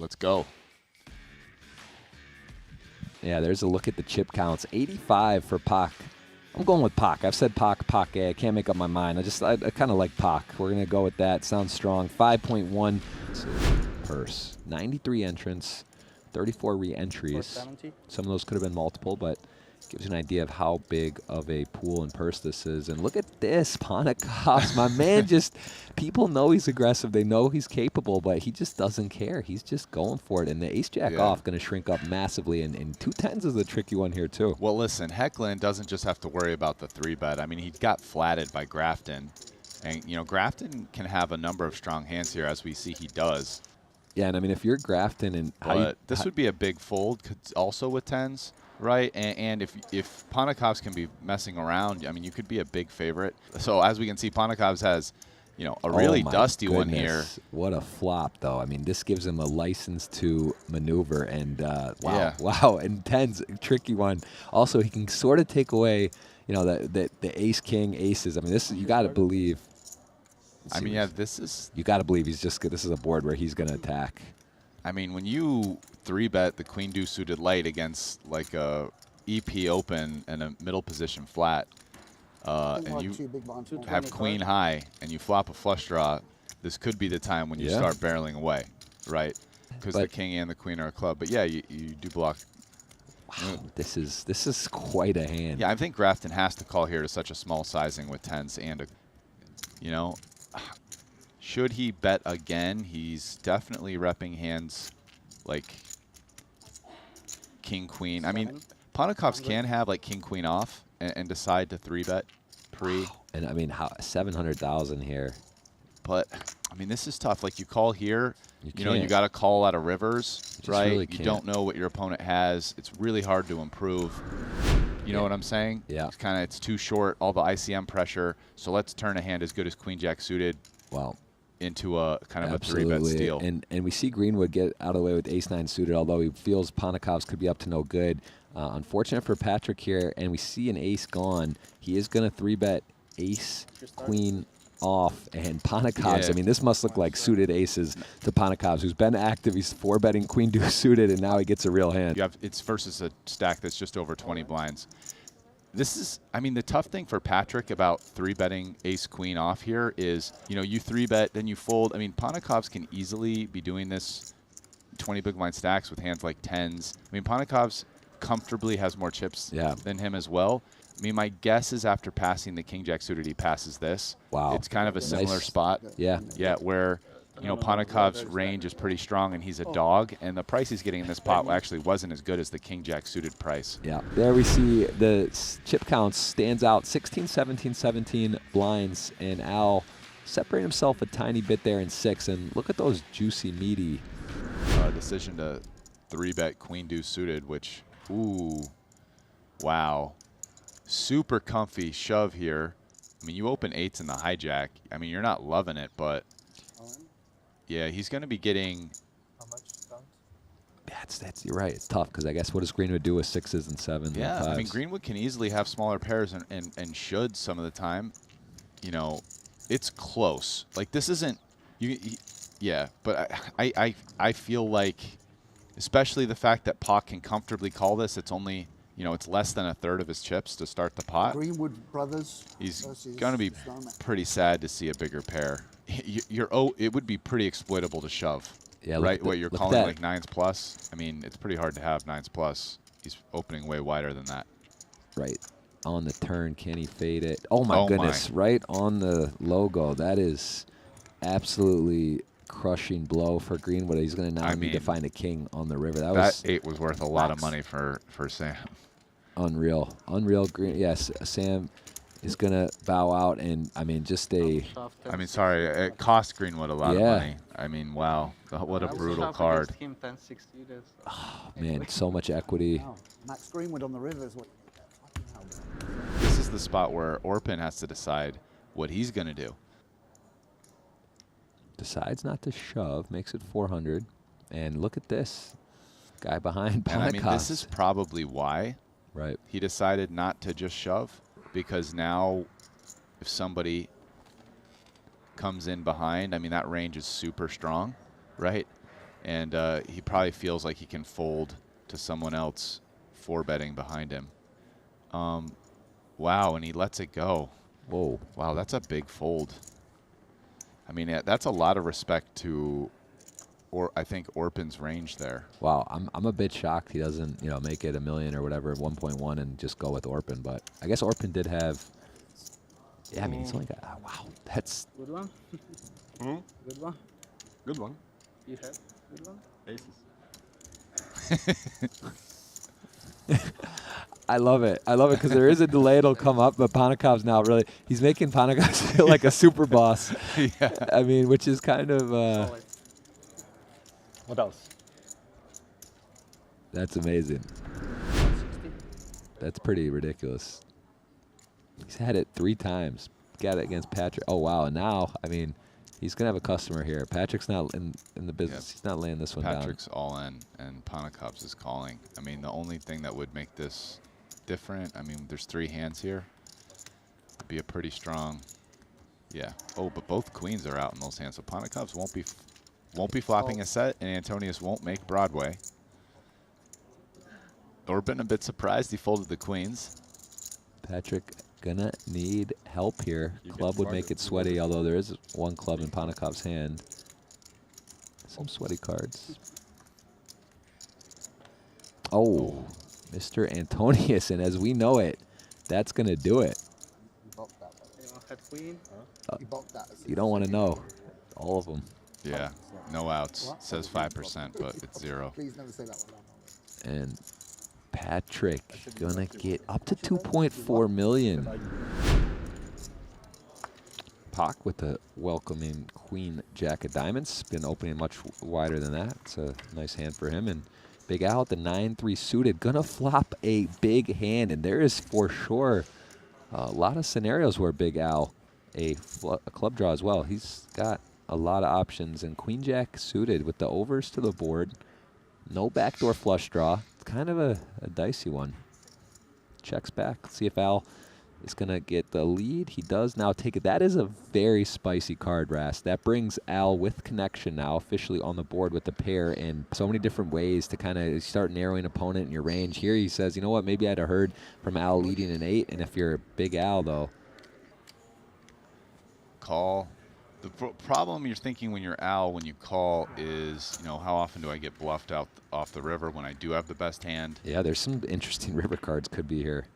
Let's go. Yeah, there's a look at the chip counts. 85 for Paque. I'm going with Paque. I've said Paque. I can't make up my mind. I kind of like Paque. We're going to go with that. Sounds strong. 5.1 purse. 93 entrants, 34 re-entries. Some of those could have been multiple, but gives you an idea of how big of a pool and purse this is. And look at this, Paqué. My man just, people know he's aggressive. They know he's capable, but he just doesn't care. He's just going for it. And the ace-jack off going to shrink up massively. And 2-10s is a tricky one here, too. Well, listen, Hecklen doesn't just have to worry about the 3-bet. I mean, he got flatted by Grafton. And, you know, Grafton can have a number of strong hands here, as we see he does. Yeah, and I mean, if you're Grafton and... But this would be a big fold also with 10s. Right, and if Paqué can be messing around, I mean, you could be a big favorite. So as we can see, Paqué has, you know, a really dusty one here. What a flop, though. I mean, this gives him a license to maneuver, and wow, and 10s, tricky one. Also, he can sort of take away, you know, the ace, king, aces. I mean, this you got to believe. I mean, yeah, this is. You got to believe he's just. This is a board where he's going to attack. I mean, when you 3-bet the queen deuce suited light against like a EP open and a middle position flat, and you have queen high and you flop a flush draw, this could be the time when you start barreling away, right? Because the king and the queen are a club. But yeah, you do block. Wow, this is quite a hand. Yeah, I think Grafton has to call here to such a small sizing with 10s and a, you know. Should he bet again? He's definitely repping hands like king, queen. I mean, Paqué can have like king, queen off and decide to 3-bet pre. Wow. And I mean, how 700,000 here. But I mean, this is tough. Like you call here, you know, you got to call out of rivers, right? Really you don't know what your opponent has. It's really hard to improve. You know what I'm saying? Yeah. It's too short. All the ICM pressure. So let's turn a hand as good as queen jack suited. Wow. Into a kind of a 3-bet steal. And we see Greenwood get out of the way with ace-9 suited, although he feels Paqué could be up to no good. Unfortunate for Patrik here, and we see an ace gone. He is going to 3-bet ace, queen off, and Paqué. I mean, this must look like suited aces to Paqué, who's been active. He's 4-betting queen deuce suited, and now he gets a real hand. It's versus a stack that's just over 20 blinds. This is, I mean, the tough thing for Patrik about 3-betting ace-queen off here is, you know, you 3-bet, then you fold. I mean, Paqué can easily be doing this 20 big blind stacks with hands like 10s. I mean, Paqué comfortably has more chips than him as well. I mean, my guess is after passing the king-jack suited, he passes this. Wow. It's kind of a similar spot. Yeah. Yeah, where, you know, Paqué's range is pretty strong, and he's a dog, and the price he's getting in this pot actually wasn't as good as the king-jack suited price. Yeah, there we see the chip counts stands out, 16, 17, 17 blinds, and Al separating himself a tiny bit there in 6, and look at those juicy, meaty. Decision to 3-bet queen deuce suited, which, ooh, wow. Super comfy shove here. I mean, you open 8s in the hijack. I mean, you're not loving it, but yeah, he's going to be getting. How much stunt? That's you're right. It's tough because I guess what does Greenwood do with 6s and 7s? Yeah, and 5s? I mean, Greenwood can easily have smaller pairs and should some of the time. You know, it's close. Like this isn't. Yeah, but I feel like, especially the fact that Paque can comfortably call this. It's only. You know, it's less than a third of his chips to start the pot. Greenwood brothers. He's going to be pretty sad to see a bigger pair. It would be pretty exploitable to shove. Yeah, right? What you're calling like 9s plus. I mean, it's pretty hard to have 9s plus. He's opening way wider than that. Right. On the turn, can he fade it? Oh, my goodness. Right on the logo. That is absolutely crushing blow for Greenwood. He's going to now need to find a king on the river. That 8 was worth a lot of money for Sam. Unreal. Unreal. Yes, Sam is going to bow out, and, I mean, just a... I mean, sorry, it cost Greenwood a lot of money. I mean, wow, what a brutal card. Oh, man, so much equity. Wow. Max Greenwood on the river is what... This is the spot where Orpin has to decide what he's going to do. Decides not to shove, makes it 400, and look at this. Guy behind Paqué. And I mean, this is probably why he decided not to just shove, because now if somebody comes in behind, I mean, that range is super strong, right? And he probably feels like he can fold to someone else 4-betting behind him. Wow, and he lets it go. Whoa. Wow, that's a big fold. I mean, that's a lot of respect to, I think, Orpin's range there. Wow, I'm a bit shocked he doesn't, make it $1 million or whatever, 1.1, and just go with Orpin. But I guess Orpin did have. Yeah, I mean, he's only got. Oh, wow, that's. Good one. Good one. Good one. You have good one. Aces. I love it. I love it because there is a delay. It'll come up, but Panakov's now really. He's making Panakov feel like a super boss. Yeah. I mean, which is kind of. Solid. What else? That's amazing. 160. That's pretty ridiculous. He's had it 3 times. Got it against Patrik. Oh, wow. And now, I mean, he's going to have a customer here. Patrick's not in the business. Yep. He's not laying this one Patrick's all in, and Panakov's is calling. I mean, the only thing that would make this different, I mean, there's 3 hands here. It'd be a pretty strong, yeah. Oh, but both queens are out in those hands, so Panakov's won't be flopping a set, and Antonius won't make Broadway. Orpin a bit surprised he folded the queens. down. Patrik gonna need help here. You Club get would make smarter. it sweaty, although there is 1 club in Panakov's hand. Some sweaty cards. Oh, Mr. Antonius, and as we know it, that's gonna do it. You blocked that. Anyone have queen? You blocked that. You don't want to know. All of them. Yeah, no outs. What? Says 5%, but it's 0. Please never say that one. And Patrik gonna get up to 2.4 million. Paque with the welcoming Queen Jack of Diamonds. Been opening much wider than that. It's a nice hand for him. And Big Al at the 9-3 suited. Gonna flop a big hand. And there is for sure a lot of scenarios where Big Al, a club draw as well. He's got a lot of options. And Queen Jack suited with the overs to the board. No backdoor flush draw. It's kind of a dicey one. Checks back. Let's see if Al is going to get the lead. He does now take it. That is a very spicy card, Ras. That brings Al with connection now officially on the board with the pair in so many different ways to kind of start narrowing opponent in your range. Here he says, you know what, maybe I'd have heard from Al leading an 8. And if you're a Big Al, though. Call. The problem you're thinking when you're Al, when you call, is, how often do I get bluffed out off the river when I do have the best hand? Yeah, there's some interesting river cards could be here.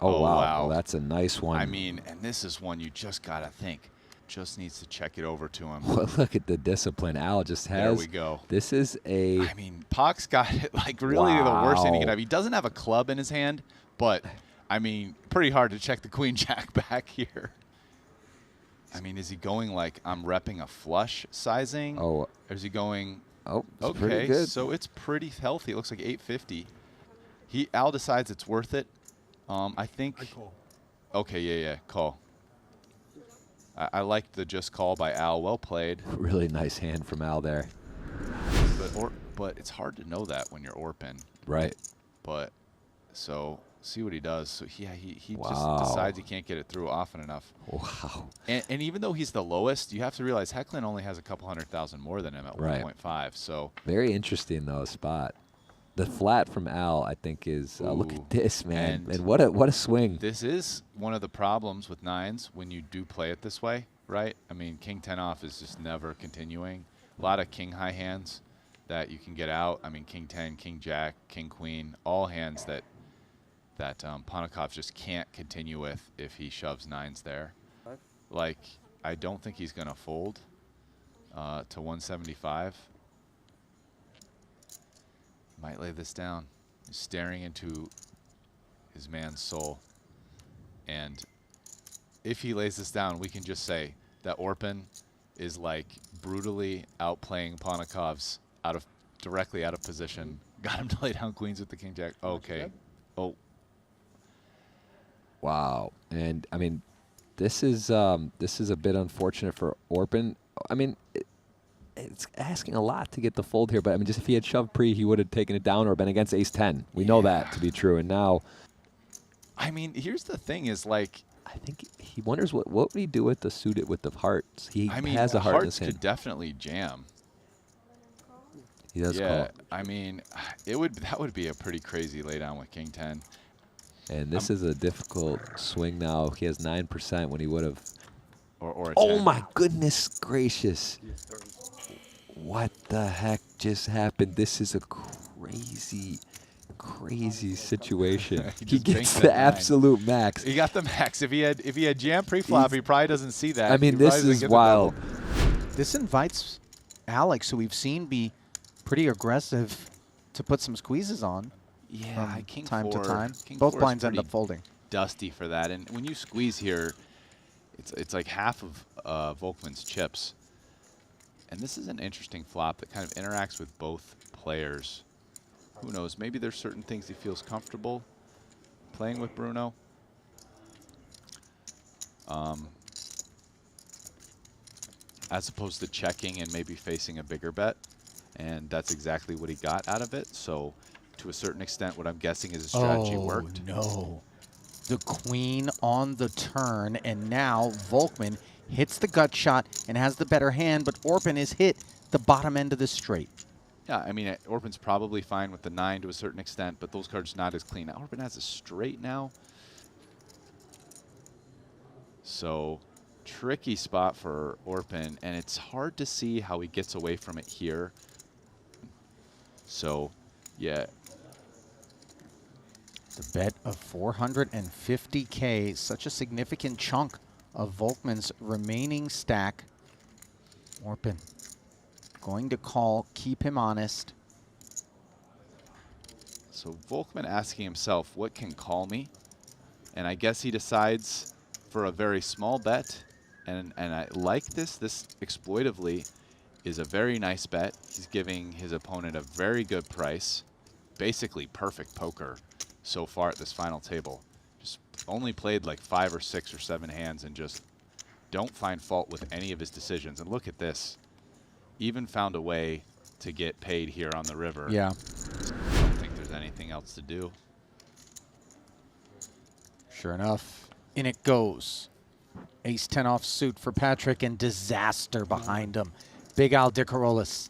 Oh, Oh, wow. wow. Well, that's a nice one. I mean, and this is one you just got to think. Just needs to check it over to him. Well, look at the discipline Al just has. There we go. This is a. I mean, Paque's got it like really the worst hand he could Wow. have. He doesn't have a club in his hand, but, I mean, pretty hard to check the Queen Jack back here. I mean, is he going like I'm repping a flush sizing? Oh. Or is he going? Oh, it's pretty Okay, good. so it's pretty healthy. It looks like 850. Al decides it's worth it. I think. I call. Okay, yeah, call. I liked the just call by Al. Well played. Really nice hand from Al there. But it's hard to know that when you're Orpin. Right. But so see what he does. So he Wow. just decides he can't get it through often enough. Wow. And even though he's the lowest, you have to realize Hecklen only has a couple 100,000 more than him at Right. 1.5. So Very interesting though spot. The flat from Al, I think, is look Ooh. at this, man, And and what a swing. this is one of the problems with 9s when you do play it this way, right? I mean, King 10 off is just never continuing. A lot of King high hands that you can get out. I mean, King 10, King Jack, King Queen, all hands that Panakov just can't continue with if he shoves 9s there. Like, I don't think he's going to fold to 175. Might lay this down. He's staring into his man's soul. And if he lays this down, we can just say that Orpin is like brutally outplaying Panakov's directly out of position. Got him to lay down queens with the King Jack. Okay. Oh. Wow. And I mean, this is a bit unfortunate for Orpin. I mean, it's asking a lot to get the fold here, but I mean, just if he had shoved pre, he would have taken it down or been against ace-10. We know that to be true, and now. I mean, here's the thing: is like I think he wonders what would he do with the suited with the hearts. He I mean, has a heart in his hearts hand. could definitely jam. He does Yeah, call. I mean, that would be a pretty crazy laydown with King 10. And this is a difficult swing now. He has 9% when he would have. Or a Oh 10. my goodness gracious. What the heck just happened? This is a crazy, crazy situation. He He just gets banked the that 9. absolute max. He got the max. If he had jam pre-flop, he probably doesn't see that. I mean, He this probably doesn't is get the wild. double. This invites Alex, who we've seen be pretty aggressive, to put some squeezes on Yeah, from King time to 4 time. King Both 4 is blinds end pretty up folding. dusty for that. And when you squeeze here, it's like half of Volkmann's chips. And this is an interesting flop that kind of interacts with both players. Who knows? Maybe there's certain things he feels comfortable playing with Bruno. As opposed to checking and maybe facing a bigger bet. And that's exactly what he got out of it. So to a certain extent, what I'm guessing is his strategy worked. No. The queen on the turn, and now Volkmann hits the gut shot and has the better hand, but Orpin is hit the bottom end of the straight. Yeah, I mean, Orpin's probably fine with the 9 to a certain extent, but those cards not as clean. Orpin has a straight now. So tricky spot for Orpin, and it's hard to see how he gets away from it here. So, yeah. The bet of 450K, such a significant chunk of Volkmann's remaining stack. Orpin going to call, keep him honest. So Volkmann asking himself, what can call me? And I guess he decides for a very small bet. And I like this. This exploitively is a very nice bet. He's giving his opponent a very good price. Basically perfect poker so far at this final table. Just only played like 5 or 6 or 7 hands and just don't find fault with any of his decisions. And look at this. Even found a way to get paid here on the river. Yeah. I don't think there's anything else to do. Sure enough, in it goes. Ace-10 off suit for Patrik, and disaster behind him. Big Al Dicarolis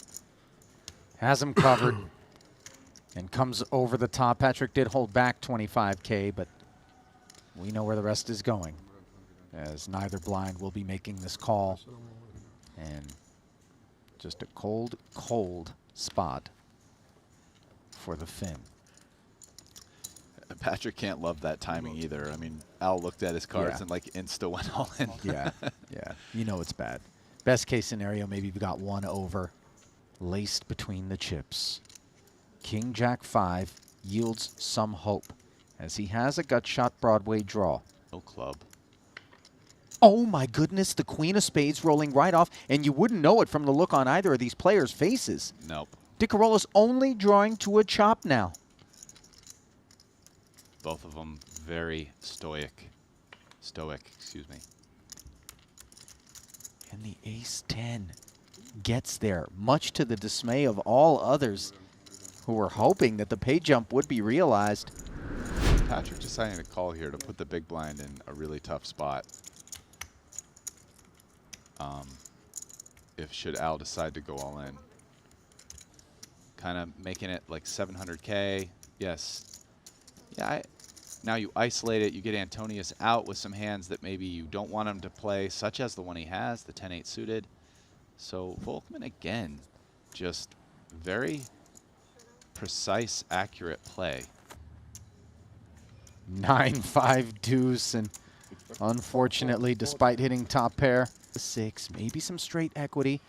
has him covered and comes over the top. Patrik did hold back 25K, but we know where the rest is going, as neither blind will be making this call. And just a cold, cold spot for the Finn. Patrik can't love that timing either. I mean, Al looked at his cards and like insta went all in. Yeah, yeah. You know it's bad. Best case scenario, maybe you've got one over, laced between the chips. King Jack 5 yields some hope, as he has a gut shot Broadway draw. No club. Oh my goodness, the Queen of Spades rolling right off, and you wouldn't know it from the look on either of these players' faces. Nope. Dicarolis only drawing to a chop now. Both of them very stoic, excuse me. And the Ace-10 gets there, much to the dismay of all others who were hoping that the pay jump would be realized. Patrik deciding to call here to put the big blind in a really tough spot. If should Al decide to go all in. Kind of making it like 700K. Yes. Yeah, now you isolate it. You get Antonius out with some hands that maybe you don't want him to play, such as the one he has, the 10-8 suited. So Volkmann again, just very precise, accurate play. 9-5 deuce, and unfortunately, despite hitting top pair, 6, maybe some straight equity.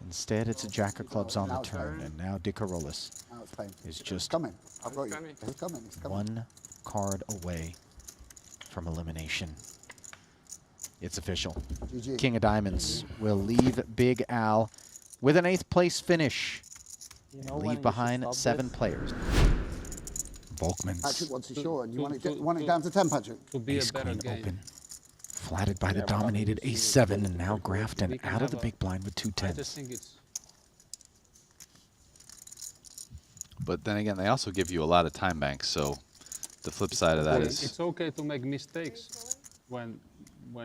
Instead, it's a jack of clubs on the turn, and now Dicarolis Now it's painful. is It's just coming. I've got you. coming. It's coming. It's coming. one card away from elimination. It's official. GG. King of Diamonds will leave Big Al with an 8th place finish. You And know when you leave should behind stop 7 this? players. Volkmann's Patrick wants it To- short. You to- want it, to- want it to- down to 10, Patrick? To be a ace better queen game. open. Flattered by the Yeah, we're not dominated gonna see Ace-7, it. and now Grafton We can out of the have a- big blind with 2 I just 10s. think it's But then again, they also give you a lot of time banks, so the flip side of that is it's okay to make mistakes when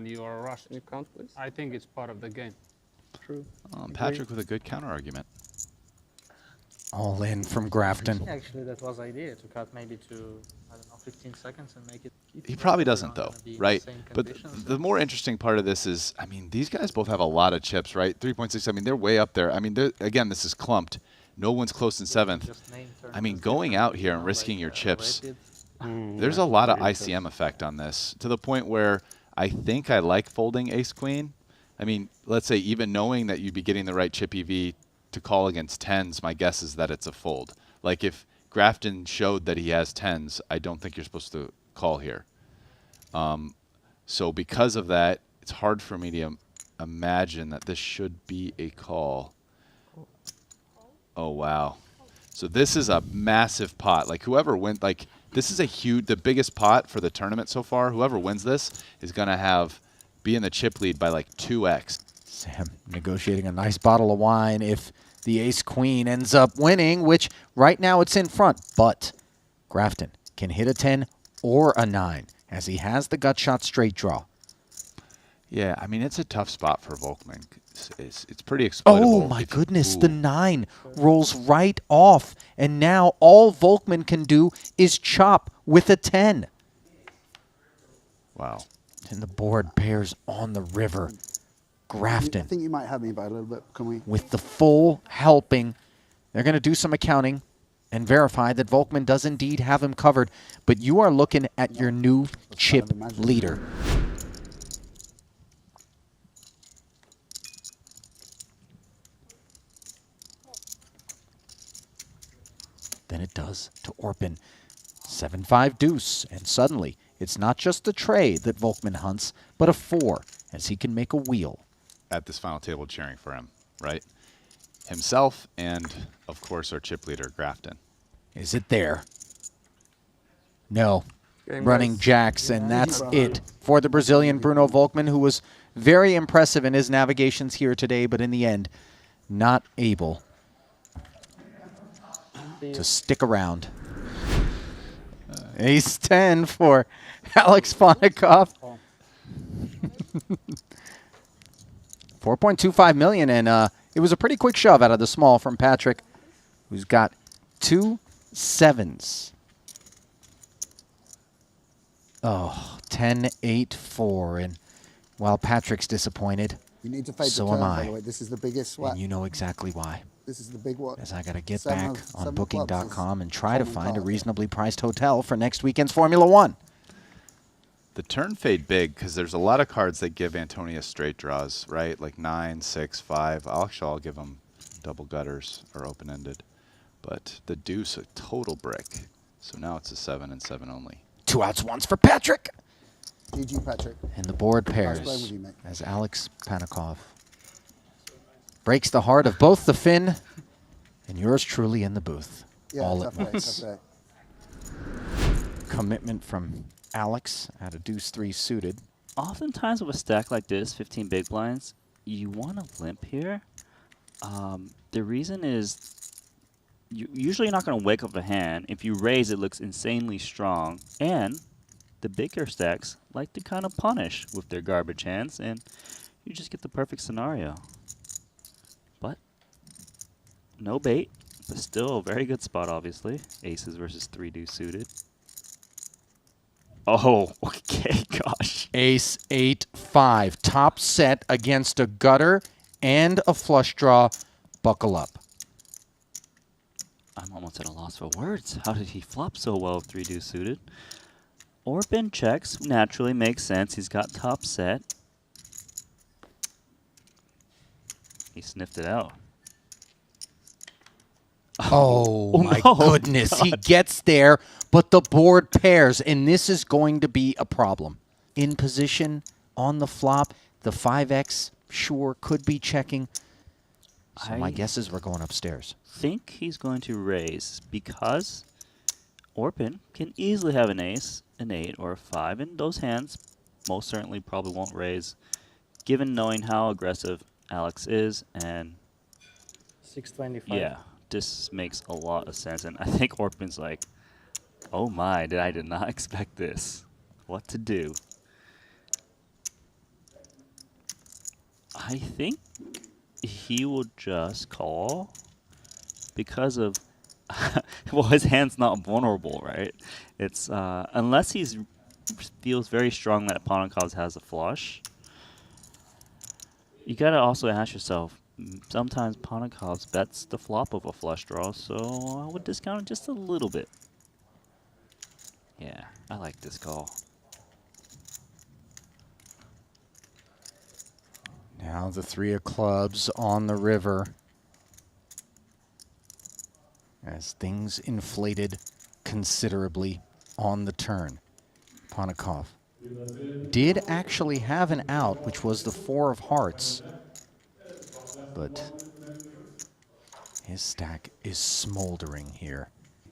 you are rushed. You count, please. I think it's part of the game. True. Patrik with a good counter argument. All in from Grafton. Actually, that was idea to cut maybe to, I don't know, 15 seconds and make it. He probably doesn't, though, right? But the more interesting part of this is, I mean, these guys both have a lot of chips, right? 3.6, I mean, they're way up there. I mean, again, this is clumped. No one's close in 7th. I mean, going out here and risking your chips, there's a lot of ICM effect on this, to the point where I think I like folding ace-queen. I mean, let's say even knowing that you'd be getting the right chip EV to call against 10s, my guess is that it's a fold. Like if Grafton showed that he has 10s, I don't think you're supposed to call here. So because of that, it's hard for me to imagine that this should be a call. Oh, wow. So this is a massive pot. Like whoever wins, like this is the biggest pot for the tournament so far. Whoever wins this is going to be in the chip lead by like 2x. Sam negotiating a nice bottle of wine if the ace-queen ends up winning, which right now it's in front. But Grafton can hit a 10 or a 9 as he has the gut shot straight draw. Yeah, I mean, it's a tough spot for Volkman. It's pretty exploitable. Oh, my goodness. The 9 rolls right off. And now all Volkman can do is chop with a 10. Wow. And the board pairs on the river. Grafton. I think you might have me by a little bit. Can we? With the full helping. They're going to do some accounting and verify that Volkman does indeed have him covered. But you are looking at your new chip leader. Then it does to Orpin. 7-5 deuce. And suddenly, it's not just the tray that Volkman hunts, but a 4, as he can make a wheel. At this final table cheering for him, right? Himself and, of course, our chip leader, Grafton. Is it there? No. Game Running race. jacks, and that's it for the Brazilian Bruno Volkman, who was very impressive in his navigations here today, but in the end, not able to stick around. Ace 10 for Alex Fonikov. 4.25 million, and it was a pretty quick shove out of the small from Patrik, who's got 2 7s. Oh, 10-8-4, and while Patrick's disappointed, You need to fade so the turn, am by I. the way. This is the biggest sweat. And you know exactly why. This is the big one. As I got to get Seven back of- on seven of clubs Booking.com is and try to common find a card. reasonably priced hotel for next weekend's Formula One. The turn fade big because there's a lot of cards that give Antonius straight draws, right? Like 9, 6, 5. I'll give him double gutters or open-ended. But the deuce, a total brick. So now it's a 7 and 7 only. 2 outs, 1s for Patrik. GG, Patrik. And the board playing pairs with you, mate. as Alex Panikov breaks the heart of both the Finn and yours truly in the booth. Yeah, all tough at day, once. tough day. Commitment from Alex at a deuce 3 suited. Oftentimes with a stack like this, 15 big blinds, you want to limp here. The reason is you're usually not going to wake up a hand. If you raise, it looks insanely strong. And the bigger stacks like to kind of punish with their garbage hands, and you just get the perfect scenario. But no bait, but still a very good spot, obviously. Aces versus 3 deuce suited. Oh, okay, gosh. Ace 8-5. Top set against a gutter and a flush draw. Buckle up. I'm almost at a loss for words. How did he flop so well with 3 deuce suited? Orpin checks, naturally makes sense. He's got top set. He sniffed it out. Oh, my no, goodness. He gets there, but the board pairs, and this is going to be a problem. In position, on the flop, the 5X, sure, could be checking. So my guess is we're going upstairs. Think he's going to raise because Orpin can easily have an ace, an 8, or a 5, and those hands most certainly probably won't raise, given knowing how aggressive Alex is, and 625. yeah, this makes a lot of sense. And I think Orpin's like, oh my, I did not expect this. What to do? I think he will just call because of well, his hand's not vulnerable, right? It's unless he's feels very strong that Panikov has a flush. You gotta also ask yourself. Sometimes Panikov bets the flop of a flush draw, so I would discount it just a little bit. Yeah, I like this call. Now the 3 of clubs on the river. As things inflated considerably on the turn. Panikov did actually have an out, which was the 4 of hearts. But his stack is smoldering here.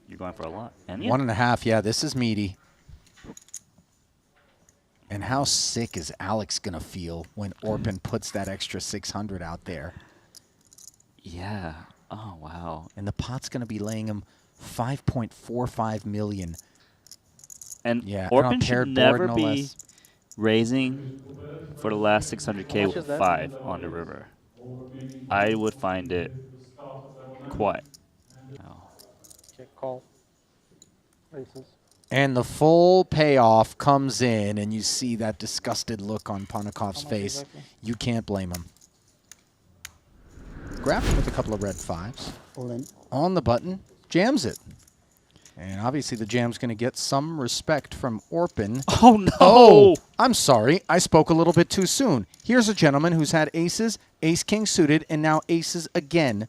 You're going for a lot. And 1.5, yeah, this is meaty. And how sick is Alex going to feel when Orpin puts that extra 600 out there? Yeah. Oh, wow. And the pot's going to be laying him 5.45 million. And Yeah, Orpin unpaired should board, never no be less. raising for the last 600K with 5 on the river. I would find it quite. Oh. Check call. Aces. And the full payoff comes in, and you see that disgusted look on Panikov's face. exactly? You can't blame him. Grafton with a couple of red 5s. All in. On the button, jams it. And obviously the jam's going to get some respect from Orpin. Oh, no! Oh, I'm sorry. I spoke a little bit too soon. Here's a gentleman who's had aces, ace-king suited, and now aces again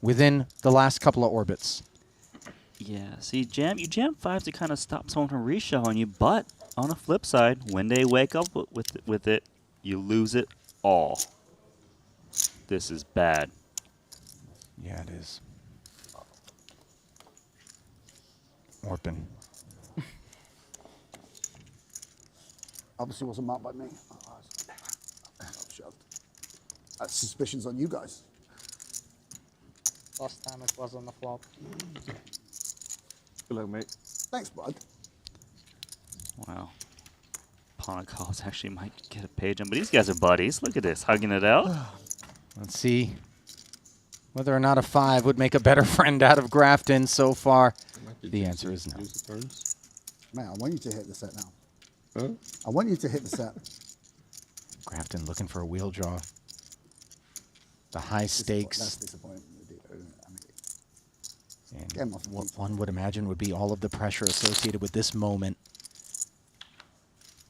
within the last couple of orbits. Yeah, see, you jam 5 to kind of stop someone from reshowing you, but on the flip side, when they wake up with it, you lose it all. This is bad. Yeah, it is. Orpin. Obviously wasn't marked by me. Oh, I was shoved. That's suspicions on you guys. Last time it was on the flop. Good luck, mate. Thanks, bud. Wow. Panikov's actually might get a page in, but these guys are buddies. Look at this, hugging it out. Let's see whether or not a 5 would make a better friend out of Grafton so far. The answer is no. Use the turns. Man, I want you to hit the set now. Huh? I want you to hit the set. Grafton looking for a wheel draw. The high That's stakes. disappointing. I mean, And Get him off the what tee. one would imagine would be all of the pressure associated with this moment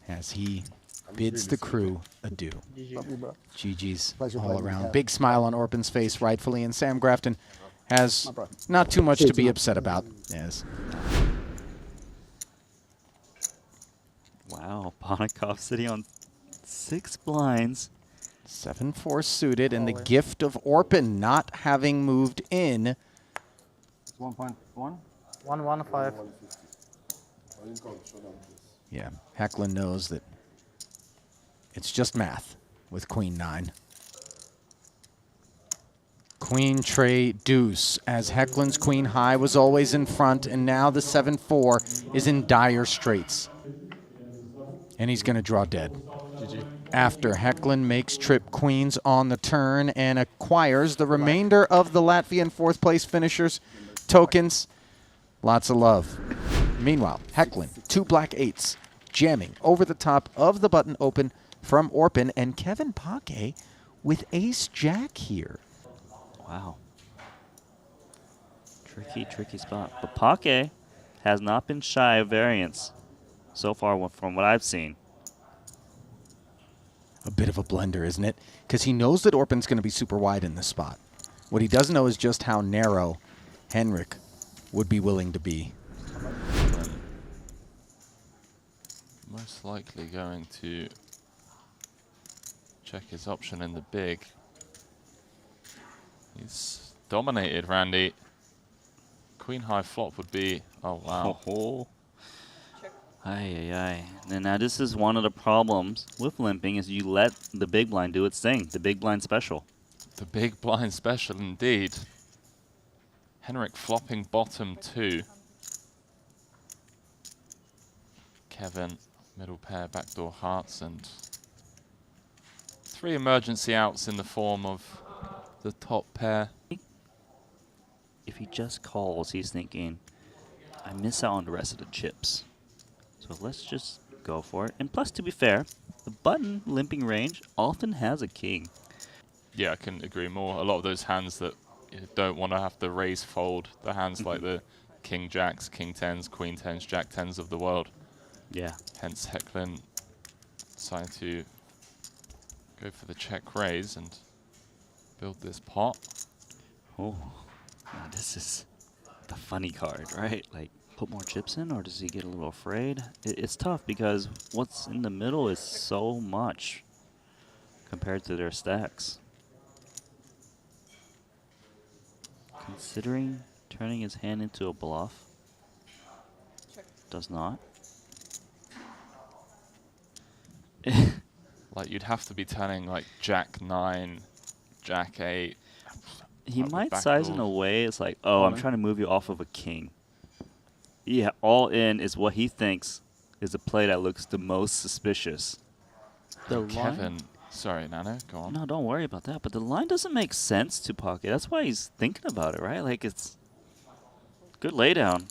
as he bids the crew adieu. love you, bro. GG's Pleasure all playing with around. you. Big smile on Orpin's face, rightfully, and Sam Grafton has My bro. not too much Cheers, to be man. upset about. Yes. Wow, Panikov sitting on 6 blinds. 7-4 suited, and the gift of Orpin not having moved in. It's 1.1. 115. Yeah, Hecklen knows that it's just math with Queen 9. Queen tray deuce, as Hecklen's Queen high was always in front, and now the 7-4 is in dire straits. And he's going to draw dead. After Hecklen makes trip queens on the turn and acquires the remainder of the Latvian 4th place finishers tokens. Lots of love. Meanwhile, Hecklen, 2 black 8s, jamming over the top of the button open from Orpin, and Kevin Paque with ace-jack here. Wow. Tricky spot. But Paque has not been shy of variance so far from what I've seen. A bit of a blender, isn't it? Because he knows that Orpin's going to be super wide in this spot. What he doesn't know is just how narrow Henrik would be willing to be. Most likely going to check his option in the big. He's dominated, Randy. Queen high flop would be, oh wow. Oh. Aye. And now this is one of the problems with limping is you let the big blind do its thing. The big blind special. The big blind special indeed. Henrik flopping bottom 2. Kevin, middle pair, backdoor hearts, and 3 emergency outs in the form of the top pair. if he just calls, he's thinking, I miss out on the rest of the chips. So let's just go for it. And plus, to be fair, the button limping range often has a king. Yeah, I couldn't agree more. A lot of those hands that don't want to have to raise fold, the hands like the king jacks, king tens, queen tens, jack tens of the world. Yeah. Hence Hecklen decided to go for the check raise and build this pot. Oh, now this is the funny card, right? Like, put more chips in, or does he get a little afraid? It's tough because what's in the middle is so much compared to their stacks. Considering turning his hand into a bluff. Does not. Like, you'd have to be turning like jack 9, jack 8. He like the might back size door. in a way, it's like, oh, I'm trying to move you off of a king. Yeah, all in is what he thinks is a play that looks the most suspicious. The Kevin, sorry, Nano, go on. No, don't worry about that. But the line doesn't make sense to Paque. That's why he's thinking about it, right? Like, it's good laydown.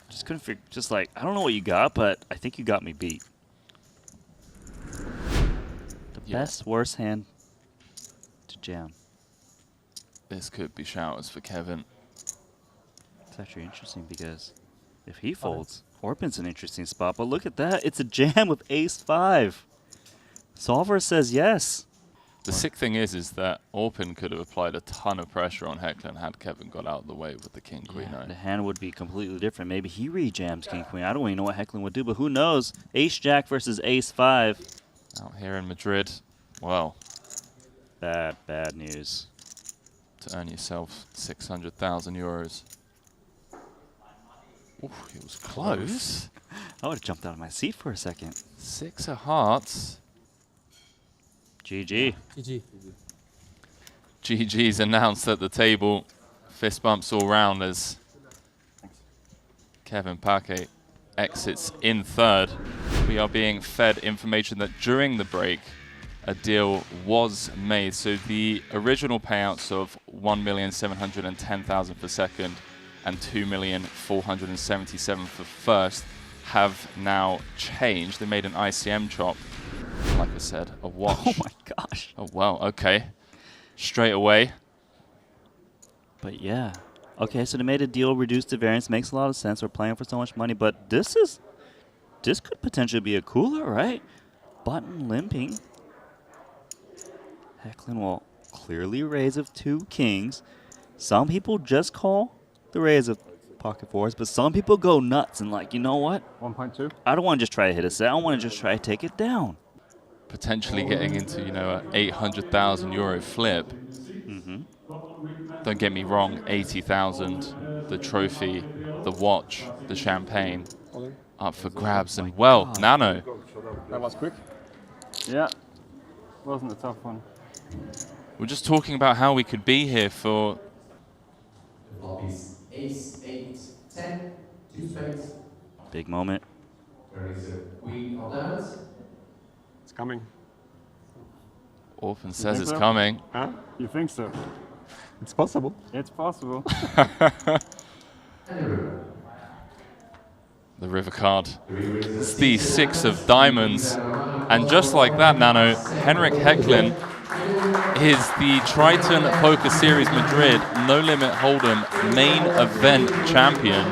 Just couldn't figure, just like, I don't know what you got, but I think you got me beat. The best, worst hand to jam. This could be showers for Kevin. It's actually interesting because if he folds, Orpin's an interesting spot. But look at that. It's a jam with ace-5. Solver says yes. The sick thing is that Orpin could have applied a ton of pressure on Hecklen had Kevin got out of the way with the king-queen. Yeah, the hand would be completely different. Maybe he rejams king-queen. I don't even know what Hecklen would do, but who knows? Ace-jack versus ace-5. Out here in Madrid, well, Bad news. to earn yourself 600,000 euros. Ooh, it was close. I would have jumped out of my seat for a second. 6 of hearts. GG. GG. GG's announced at the table. Fist bumps all round as Kevin Paque exits in third. We are being fed information that during the break, a deal was made. So the original payouts of 1,710,000 for second and 2,477,000 for first have now changed. They made an ICM chop. Like I said, a wash. Oh my gosh. Oh, wow, okay. Straight away. But yeah. Okay, so they made a deal, reduced the variance. Makes a lot of sense. We're playing for so much money, but this could potentially be a cooler, right? Button limping. Hecklen will clearly raise of 2 kings. Some people just call the raise of pocket fours, but some people go nuts and like, you know what? 1.2. I don't want to just try to hit a set. I want to just try to take it down. Potentially getting into, you know, an 800,000 euro flip. Don't get me wrong, 80,000, the trophy, the watch, the champagne, up for grabs. And well, Nano. That was quick. Yeah. Wasn't a tough one. We're just talking about how we could be here for... Ace, 8, 10, 2 spades. Big moment. There is a queen of diamonds. It's coming. Orpin says it's so? coming. Huh? You think so? It's possible. It's possible. And the river. The river card. It's the 6 of diamonds. And just like that, Nano, Henrik Hecklen is the Triton Poker Series Madrid No Limit Hold'em main event champion.